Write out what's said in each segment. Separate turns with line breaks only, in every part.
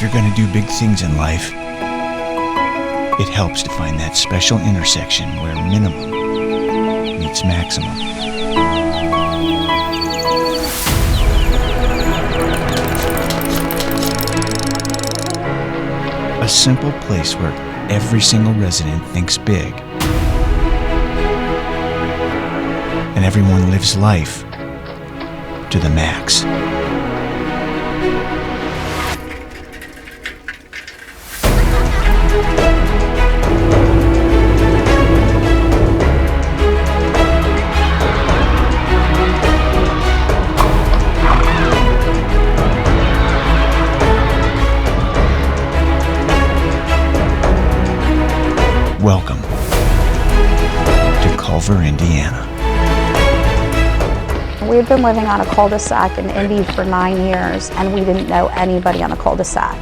you're going to do big things in life, it helps to find that special intersection where minimum meets maximum. A simple place where every single resident thinks big and everyone lives life to the max. Welcome to Culver, Indiana.
We had been living on a cul-de-sac in Indy for 9 years, and we didn't know anybody on the cul-de-sac.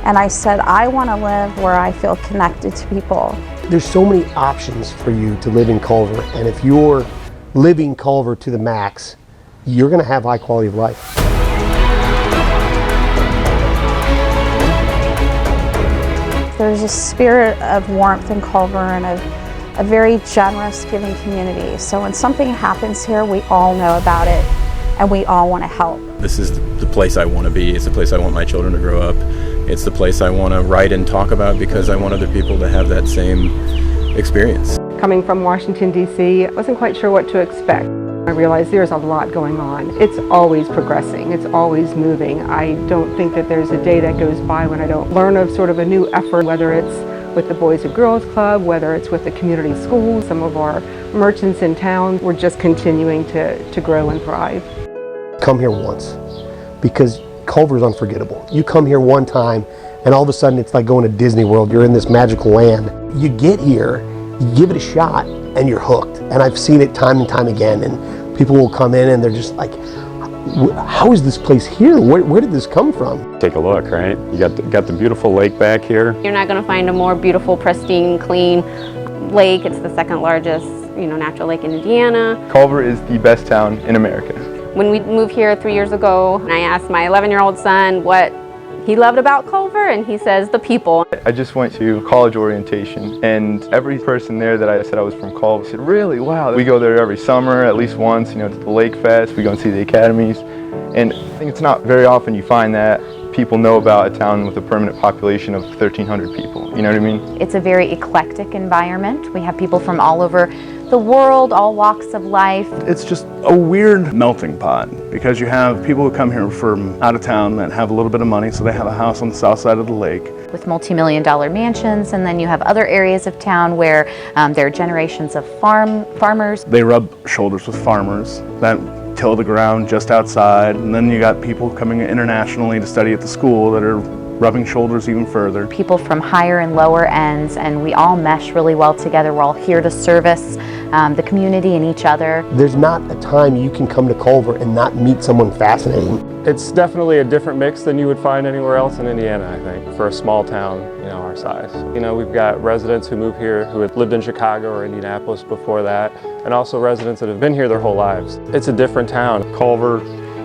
And I said, I want to live where I feel connected to people.
There's so many options for you to live in Culver, and if you're living Culver to the max, you're going to have high quality of life.
There's a spirit of warmth in Culver and a very generous, giving community. So when something happens here, we all know about it and we all want to help.
This is the place I want to be. It's the place I want my children to grow up. It's the place I want to write and talk about because I want other people to have that same experience.
Coming from Washington, D.C., I wasn't quite sure what to expect. I realized there's a lot going on. It's always progressing. It's always moving. I don't think that there's a day that goes by when I don't learn of sort of a new effort, whether it's with the Boys and Girls Club, whether it's with the community schools, some of our merchants in town. We're just continuing to grow and thrive.
Come here once, because Culver's unforgettable. You come here one time and all of a sudden it's like going to Disney World. You're in this magical land. You get here, you give it a shot, and you're hooked. And I've seen it time and time again, and people will come in and they're just like, how is this place here? Where did this come from?
Take a look, right? You got the beautiful lake back here.
You're not going to find a more beautiful, pristine, clean lake. It's the second largest, natural lake in Indiana.
Culver is the best town in America.
When we moved here 3 years ago, and I asked my 11-year-old son what he loved about Culver, and he says the people.
I just went to college orientation, and every person there that I said I was from Culver said, really? Wow. We go there every summer, at least once, to the Lake Fest. We go and see the academies. And I think it's not very often you find that people know about a town with a permanent population of 1,300 people. You know what I mean?
It's a very eclectic environment. We have people from all over the world, all walks of life.
It's just a weird melting pot because you have people who come here from out of town that have a little bit of money, so they have a house on the south side of the lake.
With multi-million-dollar mansions, and then you have other areas of town where there are generations of farmers.
They rub shoulders with farmers that till the ground just outside, and then you got people coming internationally to study at the school that are rubbing shoulders even further.
People from higher and lower ends, and we all mesh really well together. We're all here to service the community and each other.
There's not a time you can come to Culver and not meet someone fascinating.
It's definitely a different mix than you would find anywhere else in Indiana, I think, for a small town, our size. We've got residents who move here who had lived in Chicago or Indianapolis before that, and also residents that have been here their whole lives. It's a different town.
Culver,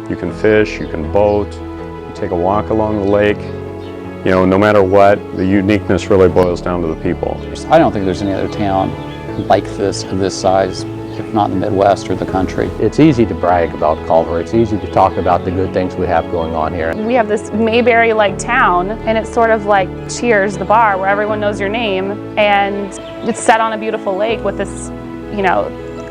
you can fish, you can boat, you take a walk along the lake. No matter what, the uniqueness really boils down to the people.
I don't think there's any other town like this of this size, if not in the Midwest or the country.
It's easy to brag about Culver. It's easy to talk about the good things we have going on here.
We have this Mayberry-like town, and it's sort of like Cheers, the bar, where everyone knows your name, and it's set on a beautiful lake with this,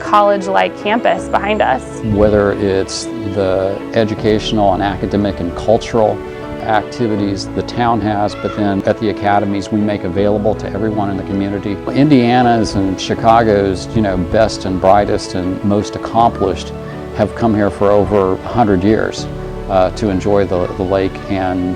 college-like campus behind us.
Whether it's the educational and academic and cultural activities the town has, but then at the academies we make available to everyone in the community. Indiana's and Chicago's, best and brightest and most accomplished have come here for over 100 years to enjoy the lake and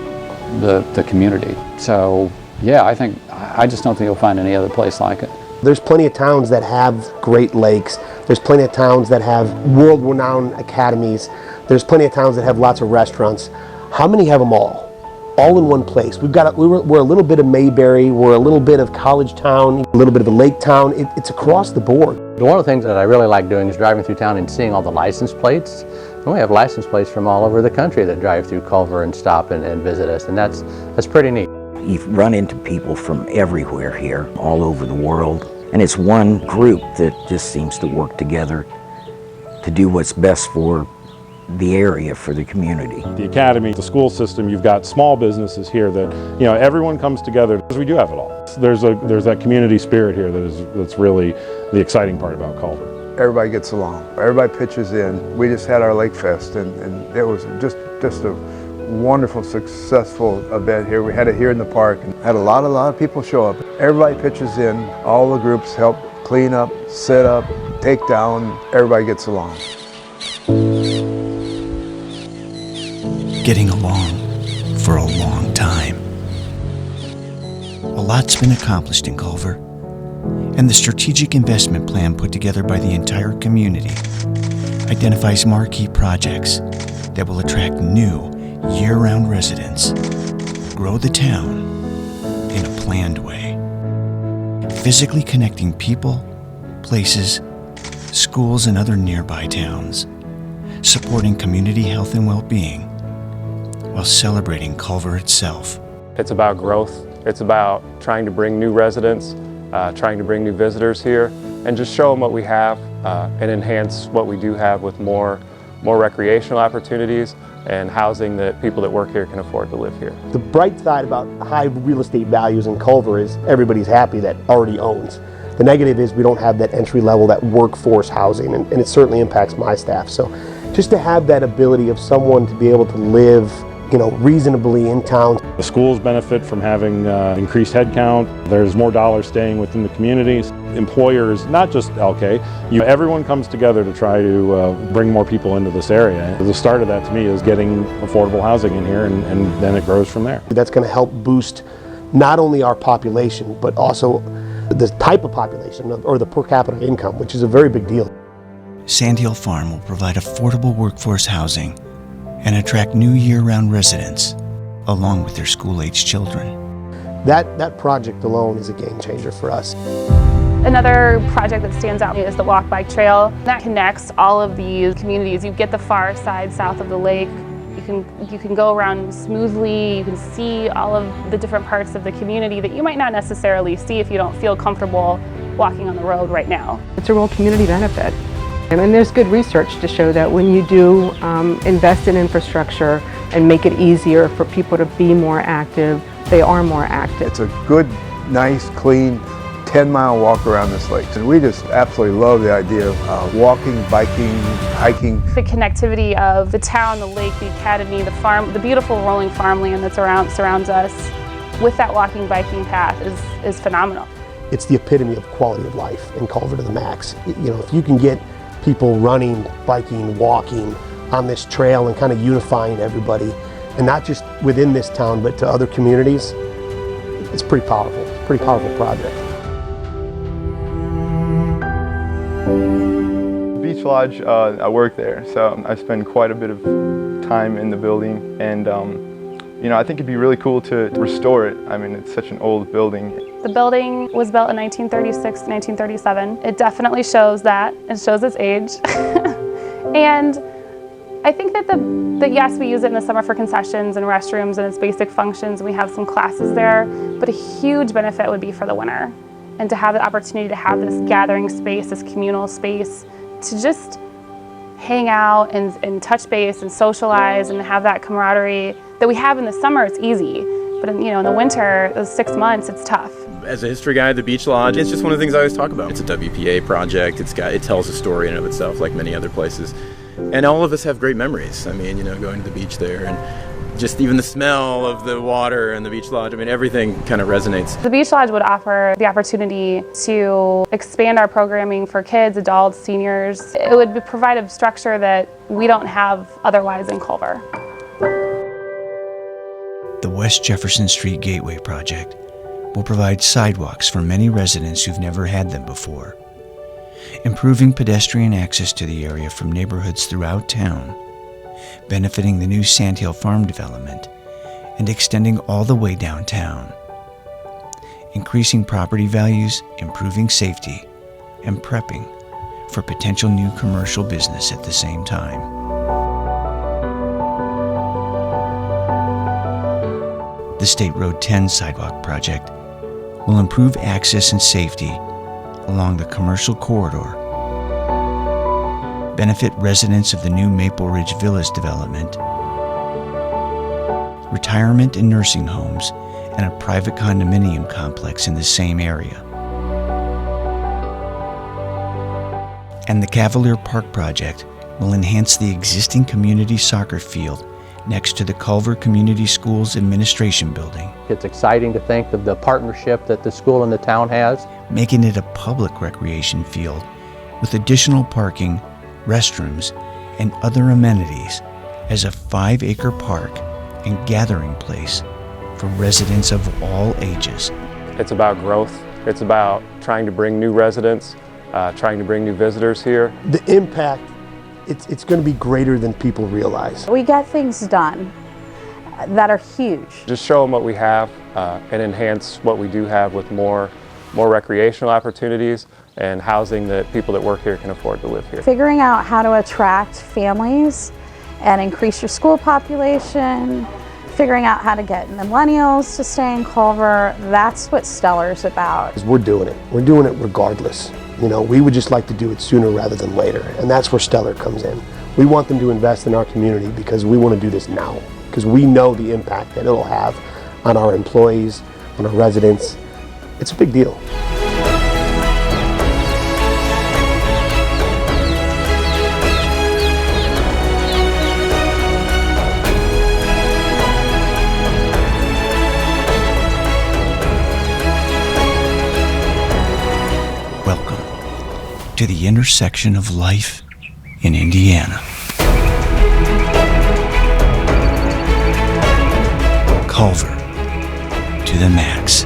the community. So yeah, I just don't think you'll find any other place like it.
There's plenty of towns that have great lakes. There's plenty of towns that have world-renowned academies. There's plenty of towns that have lots of restaurants. How many have them all in one place? We're a little bit of Mayberry, we're a little bit of college town, a little bit of a lake town. It's across the board.
One of the things that I really like doing is driving through town and seeing all the license plates And we have license plates from all over the country that drive through Culver and stop and visit us, and that's pretty neat.
You run into people from everywhere here, all over the world, and it's one group that just seems to work together to do what's best for the area, for the community.
The academy, the school system, you've got small businesses here that, you know, everyone comes together because we do have it all. There's that community spirit here that's really the exciting part about Culver.
Everybody gets along. Everybody pitches in. We just had our Lake Fest, and it was just a wonderful, successful event here. We had it here in the park, and had a lot of people show up. Everybody pitches in. All the groups help clean up, set up, take down. Everybody gets along.
Getting along for a long time. A lot's been accomplished in Culver, and the strategic investment plan put together by the entire community identifies marquee projects that will attract new, year-round residents, grow the town in a planned way, physically connecting people, places, schools, and other nearby towns, supporting community health and well-being, while celebrating Culver itself.
It's about growth. It's about trying to bring new residents, trying to bring new visitors here, and just show them what we have and enhance what we do have with more recreational opportunities and housing that people that work here can afford to live here.
The bright side about high real estate values in Culver is everybody's happy that already owns. The negative is we don't have that entry level, that workforce housing, and it certainly impacts my staff. So just to have that ability of someone to be able to live, you know, reasonably in town.
The schools benefit from having increased headcount. There's more dollars staying within the communities. Employers, not just LK, everyone comes together to try to bring more people into this area. The start of that to me is getting affordable housing in here, and then it grows from there.
That's going to help boost not only our population, but also the type of population or the per capita income, which is a very big deal.
Sandhill Farm will provide affordable workforce housing and attract new year-round residents, along with their school-aged children.
That project alone is a game changer for us.
Another project that stands out is the walk bike trail. That connects all of these communities. You get the far side south of the lake. You can go around smoothly. You can see all of the different parts of the community that you might not necessarily see if you don't feel comfortable walking on the road right now.
It's a real community benefit. And there's good research to show that when you do invest in infrastructure and make it easier for people to be more active, they are more active.
It's a good, nice, clean 10-mile walk around this lake. And we just absolutely love the idea of walking, biking, hiking.
The connectivity of the town, the lake, the academy, the farm, the beautiful rolling farmland that surrounds us with that walking, biking path is phenomenal.
It's the epitome of quality of life in Culver to the max. You know, if you can get people running, biking, walking on this trail and kind of unifying everybody, and not just within this town, but to other communities, it's pretty powerful. It's a pretty powerful project.
Beach Lodge, I work there, so I spend quite a bit of time in the building, and you know, I think it'd be really cool to restore it. I mean, it's such an old building.
The building was built in 1936 to 1937. It definitely shows that. It shows its age. And I think that yes, we use it in the summer for concessions and restrooms and its basic functions. We have some classes there, but a huge benefit would be for the winter. And to have the opportunity to have this gathering space, this communal space, to just hang out and touch base and socialize and have that camaraderie that we have in the summer. It's easy, but in the winter, those 6 months, it's tough.
As a history guy, the Beach Lodge, it's just one of the things I always talk about. It's a WPA project. It tells a story in and of itself, like many other places. And all of us have great memories. I mean, going to the beach there, and just even the smell of the water and the Beach Lodge, I mean, everything kind of resonates.
The Beach Lodge would offer the opportunity to expand our programming for kids, adults, seniors. It would provide a structure that we don't have otherwise in Culver.
The West Jefferson Street Gateway project will provide sidewalks for many residents who've never had them before, improving pedestrian access to the area from neighborhoods throughout town, benefiting the new Sandhill Farm development, and extending all the way downtown, increasing property values, improving safety, and prepping for potential new commercial business at the same time. The State Road 10 sidewalk project will improve access and safety along the commercial corridor, benefit residents of the new Maple Ridge Villas development, retirement and nursing homes, and a private condominium complex in the same area. And the Cavalier Park project will enhance the existing community soccer field next to the Culver Community Schools Administration Building,
It's exciting to think of the partnership that the school and the town has.
making it a public recreation field with additional parking, restrooms, and other amenities as a 5-acre park and gathering place for residents of all ages.
It's about growth. It's about trying to bring new residents, trying to bring new visitors here.
The impact, it's going to be greater than people realize.
We get things done that are huge.
Just show them what we have and enhance what we do have with more recreational opportunities and housing that people that work here can afford to live here.
Figuring out how to attract families and increase your school population, figuring out how to get millennials to stay in Culver, that's what Stellar's about.
We're doing it. We're doing it regardless. You know, we would just like to do it sooner rather than later, and that's where Stellar comes in. We want them to invest in our community because we want to do this now, because we know the impact that it'll have on our employees, on our residents. It's a big deal.
Welcome to the intersection of life in Indiana. Culver to the max.